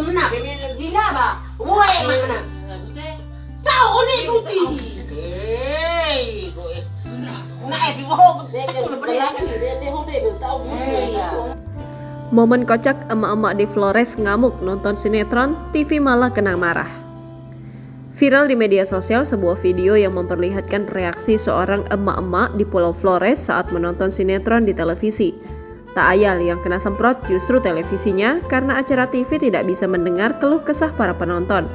mana? Gila ba? Woi mana? Tahu ni kuti. Momen kocak emak-emak di Flores ngamuk nonton sinetron, TV malah kena marah. Viral di media sosial sebuah video yang memperlihatkan reaksi seorang emak-emak di Pulau Flores saat menonton sinetron di televisi. Tak ayal yang kena semprot justru televisinya karena acara TV tidak bisa mendengar keluh kesah para penonton.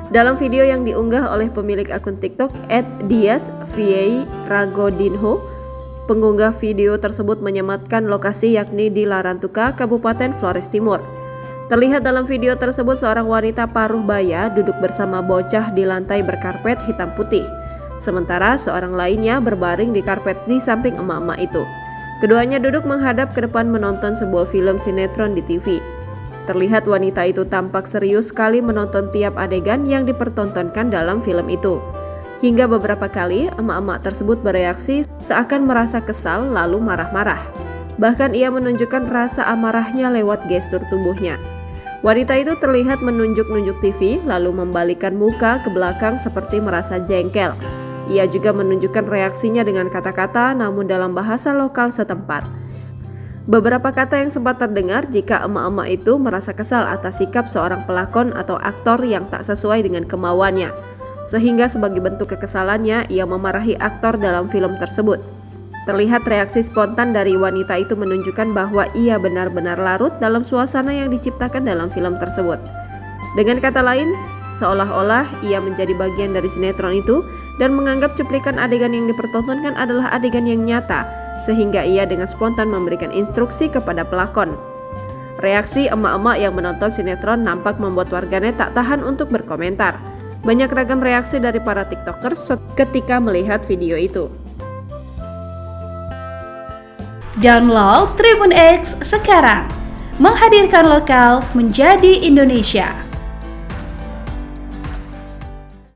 Dalam video yang diunggah oleh pemilik akun TikTok @diasvieiragodinho, pengunggah video tersebut menyematkan lokasi yakni di Larantuka, Kabupaten Flores Timur. Terlihat dalam video tersebut seorang wanita paruh baya duduk bersama bocah di lantai berkarpet hitam putih. Sementara seorang lainnya berbaring di karpet di samping emak-emak itu. Keduanya duduk menghadap ke depan menonton sebuah film sinetron di TV. Terlihat wanita itu tampak serius sekali menonton tiap adegan yang dipertontonkan dalam film itu. Hingga beberapa kali emak-emak tersebut bereaksi seakan merasa kesal lalu marah-marah. Bahkan ia menunjukkan rasa amarahnya lewat gestur tubuhnya. Wanita itu terlihat menunjuk-nunjuk TV lalu membalikkan muka ke belakang seperti merasa jengkel. Ia juga menunjukkan reaksinya dengan kata-kata namun dalam bahasa lokal setempat. Beberapa kata yang sempat terdengar jika emak-emak itu merasa kesal atas sikap seorang pelakon atau aktor yang tak sesuai dengan kemauannya. Sehingga sebagai bentuk kekesalannya, ia memarahi aktor dalam film tersebut. Terlihat reaksi spontan dari wanita itu menunjukkan bahwa ia benar-benar larut dalam suasana yang diciptakan dalam film tersebut. Dengan kata lain, seolah-olah ia menjadi bagian dari sinetron itu dan menganggap cuplikan adegan yang dipertontonkan adalah adegan yang nyata, sehingga ia dengan spontan memberikan instruksi kepada pelakon. Reaksi emak-emak yang menonton sinetron nampak membuat warganet tak tahan untuk berkomentar. Banyak ragam reaksi dari para tiktokers ketika melihat video itu. Download Tribun X sekarang, menghadirkan lokal menjadi Indonesia.